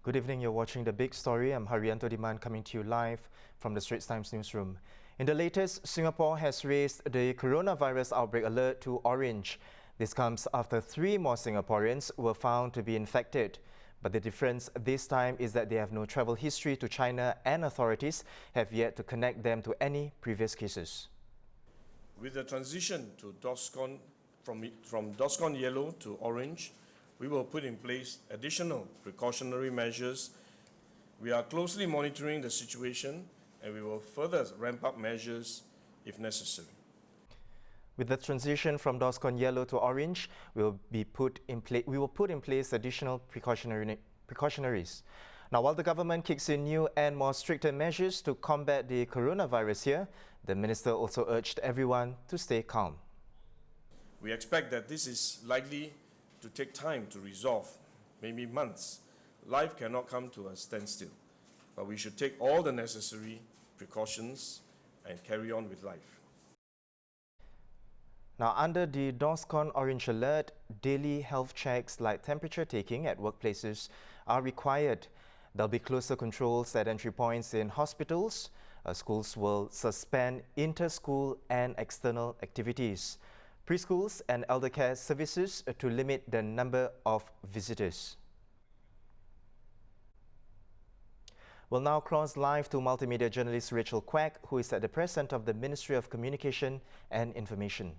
Good evening, you're watching The Big Story. I'm Haryanto Diman coming to you live from the Straits Times newsroom. In the latest, Singapore has raised the coronavirus outbreak alert to orange. This comes after 3 more Singaporeans were found to be infected. But the difference this time is that they have no travel history to China and authorities have yet to connect them to any previous cases. With the transition to DORSCON from DORSCON yellow to orange, we will put in place additional precautionary measures. We are closely monitoring the situation and we will further ramp up measures if necessary. With the transition from DORSCON yellow to orange, we will put in place additional precautionaries. Now, while the government kicks in new and more stricter measures to combat the coronavirus here, the minister also urged everyone to stay calm. We expect that this is likely to take time to resolve, maybe months. Life cannot come to a standstill, but we should take all the necessary precautions and carry on with life. Now, under the DORSCON orange alert, daily health checks like temperature taking at workplaces are required. There'll be closer controls at entry points in hospitals. Schools will suspend inter-school and external activities. Preschools and elder care services to limit the number of visitors. We'll now cross live to multimedia journalist Rachel Quack, who is at the press centre of the Ministry of Communication and Information.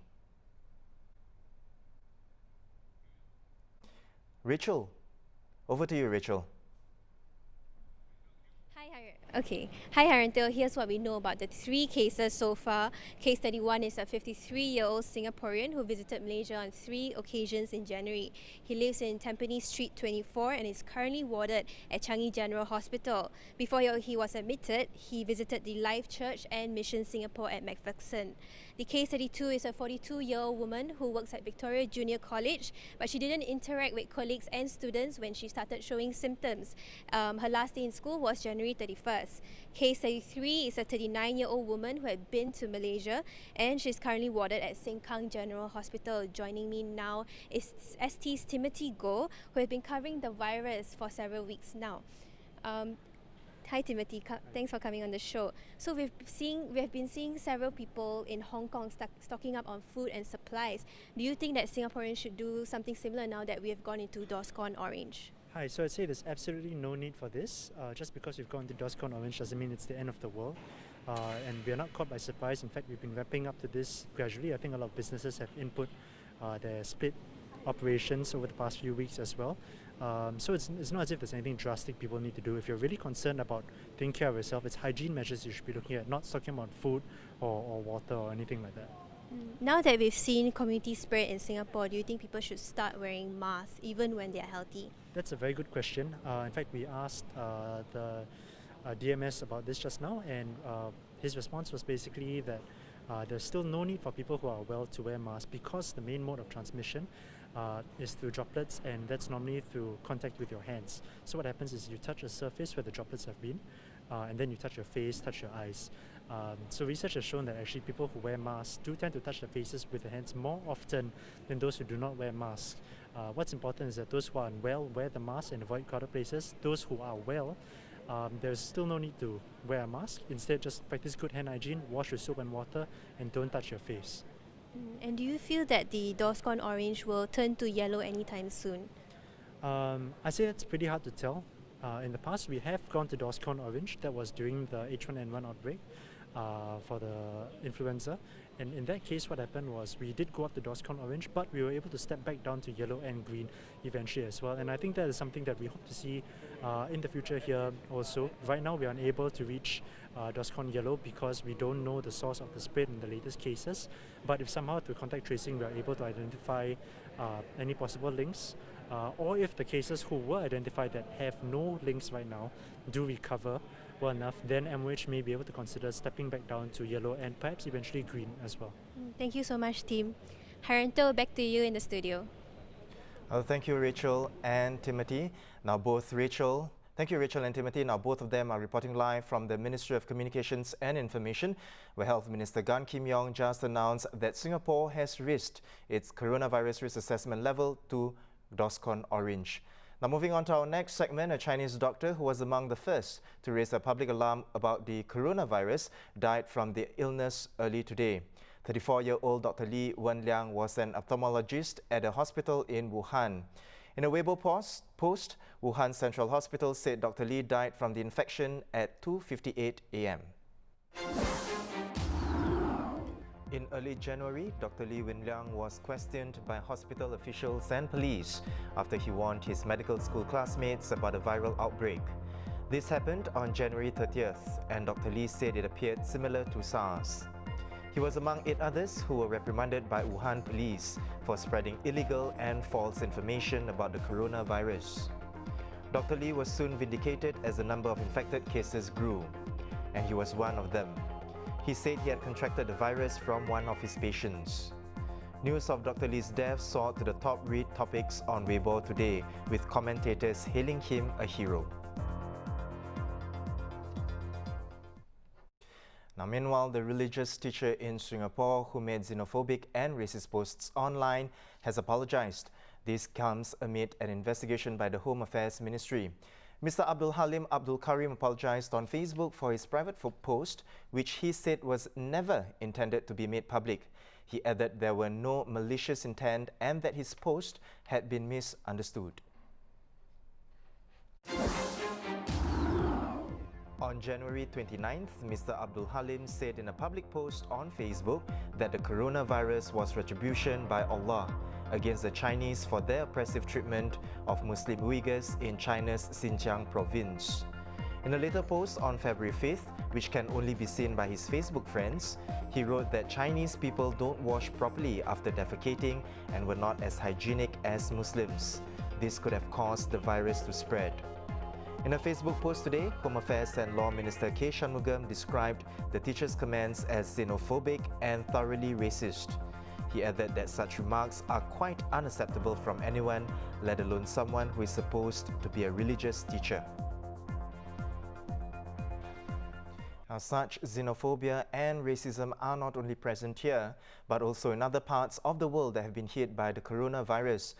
Rachel, over to you, Rachel. Hi Haryanto, here's what we know about the 3 cases so far. Case 31 is a 53-year-old Singaporean who visited Malaysia on 3 occasions in January. He lives in Tampines Street 24 and is currently warded at Changi General Hospital. Before he was admitted, he visited the Life Church and Mission Singapore at MacPherson. The case 32 is a 42-year-old woman who works at Victoria Junior College, but she didn't interact with colleagues and students when she started showing symptoms. Her last day in school was January 31st. Case 33 is a 39-year-old woman who had been to Malaysia and she's currently warded at Sengkang General Hospital. Joining me now is ST's Timothy Goh, who has been covering the virus for several weeks now. Hi Timothy, thanks for coming on the show. So we have been seeing several people in Hong Kong stocking up on food and supplies. Do you think that Singaporeans should do something similar now that we have gone into DORSCON orange? Hi, so I'd say there's absolutely no need for this. Just because we've gone to DORSCON orange doesn't mean it's the end of the world. And we are not caught by surprise. In fact, we've been ramping up to this gradually. I think a lot of businesses have input their split operations over the past few weeks as well. So it's not as if there's anything drastic people need to do. If you're really concerned about taking care of yourself, it's hygiene measures you should be looking at, not talking about food or water or anything like that. Now that we've seen community spread in Singapore, do you think people should start wearing masks even when they're healthy? That's a very good question. In fact, we asked the DMS about this just now, and his response was basically that there's still no need for people who are well to wear masks because the main mode of transmission is through droplets, and that's normally through contact with your hands. So what happens is you touch a surface where the droplets have been, and then you touch your face, touch your eyes. So research has shown that actually people who wear masks do tend to touch their faces with their hands more often than those who do not wear masks. What's important is that those who are unwell wear the mask and avoid crowded places. Those who are well, there's still no need to wear a mask. Instead, just practice good hand hygiene, wash with soap and water, and don't touch your face. And do you feel that the DORSCON orange will turn to yellow anytime soon? I say that's pretty hard to tell. In the past, we have gone to DORSCON orange. That was during the H1N1 outbreak for the influenza. And in that case, what happened was we did go up to DORSCON orange, but we were able to step back down to yellow and green eventually as well. And I think that is something that we hope to see in the future here also. Right now, we are unable to reach DORSCON yellow because we don't know the source of the spread in the latest cases. But if somehow through contact tracing we are able to identify any possible links, or if the cases who were identified that have no links right now do recover well enough, then MOH may be able to consider stepping back down to yellow and perhaps eventually green as well. Thank you so much, team. Haryanto, back to you in the studio. Thank you, Rachel and Timothy. Now Thank you, Rachel and Timothy. Now, both of them are reporting live from the Ministry of Communications and Information, where Health Minister Gan Kim Yong just announced that Singapore has raised its coronavirus risk assessment level to DORSCON orange. Now, Now moving on to our next segment, a Chinese doctor who was among the first to raise a public alarm about the coronavirus died from the illness early today. 34-year-old Dr. Li Wenliang was an ophthalmologist at a hospital in Wuhan. In a Weibo post, Wuhan Central Hospital said Dr. Li died from the infection at 2:58 a.m. In early January, Dr. Li Wenliang was questioned by hospital officials and police after he warned his medical school classmates about a viral outbreak. This happened on January 30th, and Dr. Li said it appeared similar to SARS. He was among 8 others who were reprimanded by Wuhan police for spreading illegal and false information about the coronavirus. Dr. Li was soon vindicated as the number of infected cases grew, and he was one of them. He said he had contracted the virus from one of his patients. News of Dr. Li's death soared to the top read topics on Weibo today, with commentators hailing him a hero. Now, meanwhile, the religious teacher in Singapore who made xenophobic and racist posts online has apologized. This comes amid an investigation by the Home Affairs Ministry. Mr. Abdul Halim Abdul Karim apologized on Facebook for his private post, which he said was never intended to be made public. He added there were no malicious intent and that his post had been misunderstood. On January 29th, Mr. Abdul Halim said in a public post on Facebook that the coronavirus was retribution by Allah against the Chinese for their oppressive treatment of Muslim Uyghurs in China's Xinjiang province. In a later post on February 5th, which can only be seen by his Facebook friends, he wrote that Chinese people don't wash properly after defecating and were not as hygienic as Muslims. This could have caused the virus to spread. In a Facebook post today, Home Affairs and Law Minister K. Shanmugam described the teacher's comments as xenophobic and thoroughly racist. He added that such remarks are quite unacceptable from anyone, let alone someone who is supposed to be a religious teacher. Now, such xenophobia and racism are not only present here, but also in other parts of the world that have been hit by the coronavirus.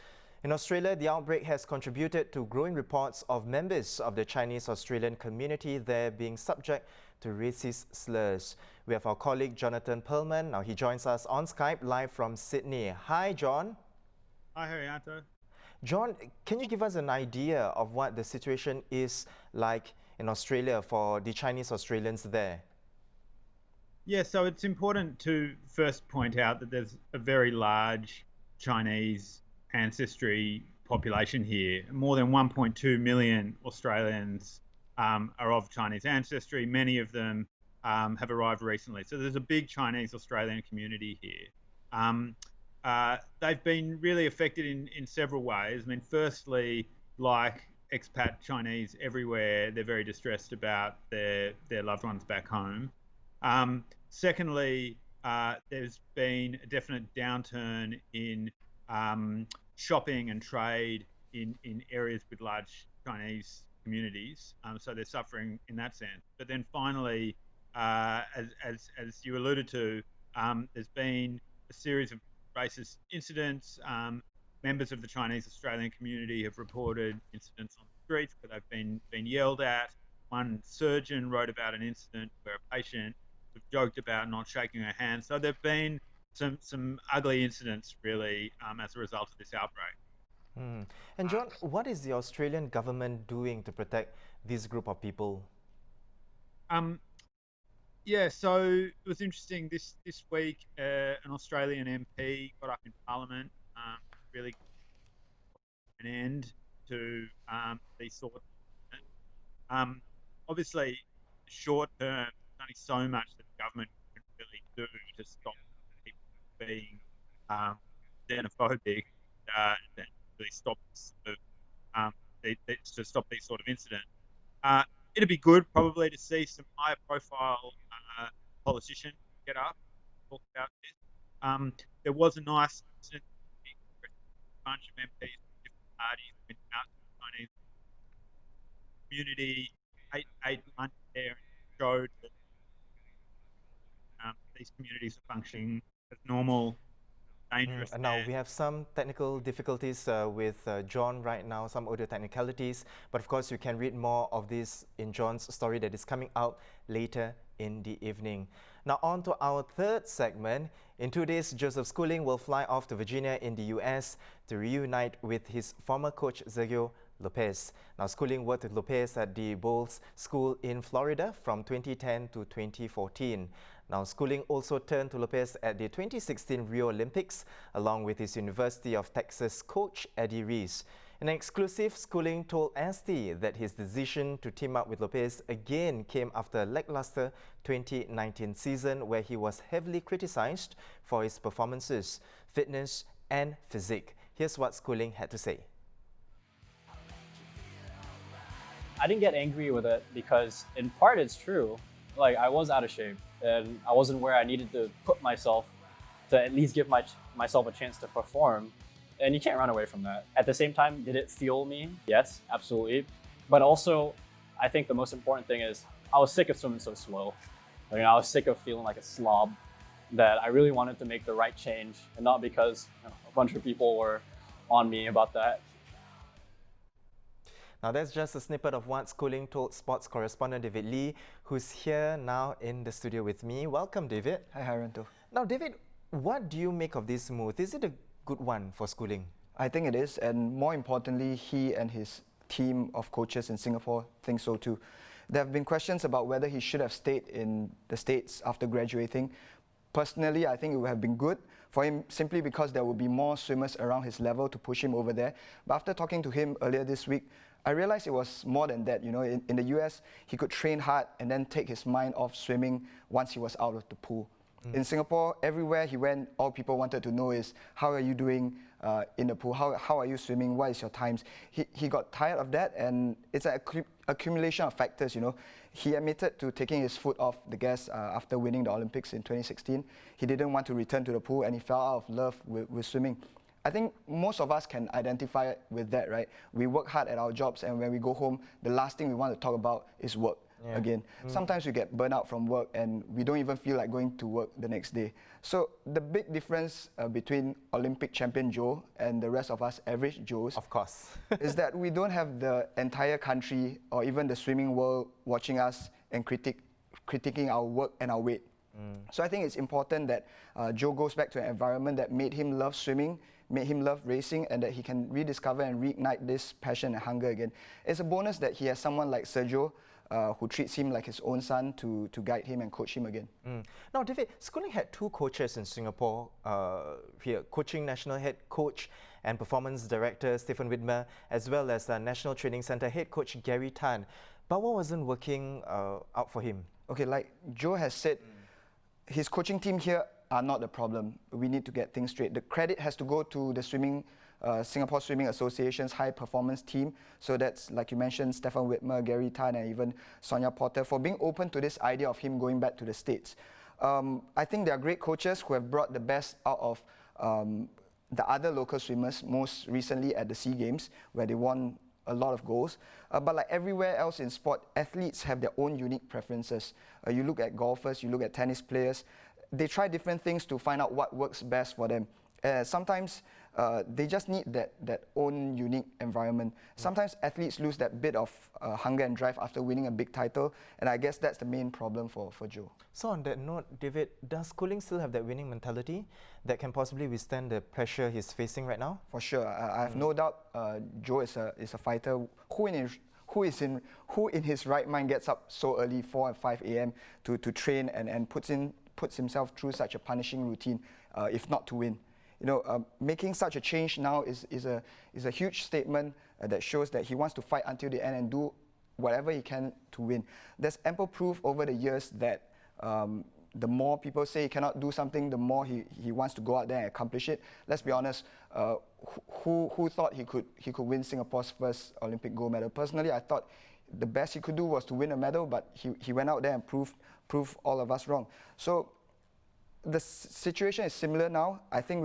In Australia, the outbreak has contributed to growing reports of members of the Chinese-Australian community there being subject to racist slurs. We have our colleague Jonathan Perlman. Now he joins us on Skype live from Sydney. Hi, John. Hi, Haryanto. John, can you give us an idea of what the situation is like in Australia for the Chinese Australians there? Yeah, so it's important to first point out that there's a very large Chinese ancestry population here. More than 1.2 million Australians are of Chinese ancestry. Many of them have arrived recently. So there's a big Chinese Australian community here. They've been really affected in several ways. I mean, firstly, like expat Chinese everywhere, they're very distressed about their loved ones back home. Secondly, there's been a definite downturn in shopping and trade in areas with large Chinese communities, so they're suffering in that sense. But then finally, as you alluded to, there's been a series of racist incidents. Members of the Chinese Australian community have reported incidents on the streets where they've been yelled at. One surgeon wrote about an incident where a patient joked about not shaking her hand. So there've been some ugly incidents, really, as a result of this outbreak. And John, what is the Australian government doing to protect this group of people? Yeah, so it was interesting this week. An Australian MP got up in Parliament, really an end to these sorts of obviously, short term, there's only so much that the government can really do to stop people being xenophobic and really stop to stop these sort of incidents. It'd be good probably to see some higher profile politicians get up and talk about this. There was a nice incident, a bunch of MPs from different parties went out to the Chinese community, ate lunch there, and showed that these communities are functioning as normal, dangerous. Now we have some technical difficulties with John right now, some audio technicalities, but of course you can read more of this in John's story that is coming out later in the evening. Now on to our third segment. In 2 days, Joseph Schooling will fly off to Virginia in the US to reunite with his former coach Sergio Lopez. Now Schooling worked with Lopez at the Bulls School in Florida from 2010 to 2014. Now Schooling also turned to Lopez at the 2016 Rio Olympics along with his University of Texas coach Eddie Reese. In an exclusive, Schooling told ST that his decision to team up with Lopez again came after a lackluster 2019 season where he was heavily criticized for his performances, fitness and physique. Here's what Schooling had to say. I didn't get angry with it because in part it's true. Like, I was out of shape and I wasn't where I needed to put myself to at least give myself a chance to perform. And you can't run away from that. At the same time, did it fuel me? Yes, absolutely. But also, I think the most important thing is I was sick of swimming so slow. I mean, I was sick of feeling like a slob, that I really wanted to make the right change, and not because a bunch of people were on me about that. Now that's just a snippet of what Schooling told sports correspondent David Lee, who's here now in the studio with me. Welcome, David. Hi, Haranto. Now, David, what do you make of this move? Is it a good one for Schooling? I think it is, and more importantly, he and his team of coaches in Singapore think so too. There have been questions about whether he should have stayed in the States after graduating. Personally, I think it would have been good for him simply because there would be more swimmers around his level to push him over there. But after talking to him earlier this week, I realized it was more than that. You know, in the US, he could train hard and then take his mind off swimming once he was out of the pool. In Singapore, everywhere he went, all people wanted to know is, how are you doing in the pool? How are you swimming? What is your times? He got tired of that, and it's an accumulation of factors, you know. He admitted to taking his foot off the gas after winning the Olympics in 2016. He didn't want to return to the pool, and he fell out of love with swimming. I think most of us can identify with that, right? We work hard at our jobs, and when we go home, the last thing we want to talk about is work. Again. Sometimes we get burnt out from work and we don't even feel like going to work the next day. So the big difference between Olympic champion Joe and the rest of us average Joes, of course, is that we don't have the entire country or even the swimming world watching us and critiquing our work and our weight. So I think it's important that Joe goes back to an environment that made him love swimming, made him love racing, and that he can rediscover and reignite this passion and hunger again. It's a bonus that he has someone like Sergio who treats him like his own son to guide him and coach him again. Now, David, Schooling had two coaches in Singapore here, coaching national head coach and performance director Stephen Widmer, as well as National Training Centre head coach Gary Tan. But what wasn't working out for him? Okay, like Joe has said, his coaching team here are not the problem. We need to get things straight. The credit has to go to the Singapore Swimming Association's high performance team. So that's, like you mentioned, Stephen Widmer, Gary Tan, and even Sonia Porter for being open to this idea of him going back to the States. I think they are great coaches who have brought the best out of the other local swimmers, most recently at the SEA Games, where they won a lot of goals. But like everywhere else in sport, athletes have their own unique preferences. You look at golfers, you look at tennis players, they try different things to find out what works best for them. Sometimes they just need that own unique environment. Sometimes athletes lose that bit of hunger and drive after winning a big title, and I guess that's the main problem for Joe. So on that note, David, does Schooling still have that winning mentality that can possibly withstand the pressure he's facing right now? For sure. I have no doubt Joe is a fighter who in his right mind gets up so early, 4 and 5 a.m. to train and puts himself through such a punishing routine, if not to win. You know, making such a change now is a huge statement that shows that he wants to fight until the end and do whatever he can to win. There's ample proof over the years that the more people say he cannot do something, the more he wants to go out there and accomplish it. Let's be honest, who thought he could win Singapore's first Olympic gold medal? Personally, I thought the best he could do was to win a medal, but he went out there and proved all of us wrong. So the situation is similar now. I think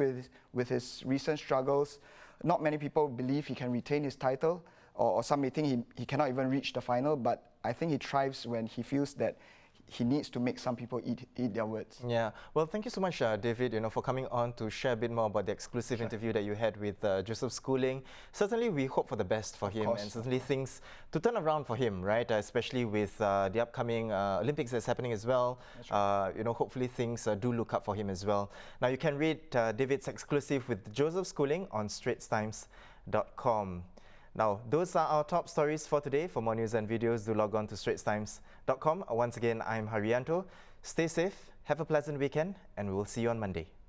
with his recent struggles, not many people believe he can retain his title, or some may think he cannot even reach the final, but I think he thrives when he feels that he needs to make some people eat their words. Yeah, well, thank you so much, David, for coming on to share a bit more about the exclusive interview that you had with Joseph Schooling. Certainly, we hope for the best for him, and certainly things to turn around for him, right? Especially with the upcoming Olympics that's happening as well. Hopefully things do look up for him as well. Now, you can read David's exclusive with Joseph Schooling on straitstimes.com. Now, those are our top stories for today. For more news and videos, do log on to straitstimes.com. Once again, I'm Haryanto. Stay safe, have a pleasant weekend, and we'll see you on Monday.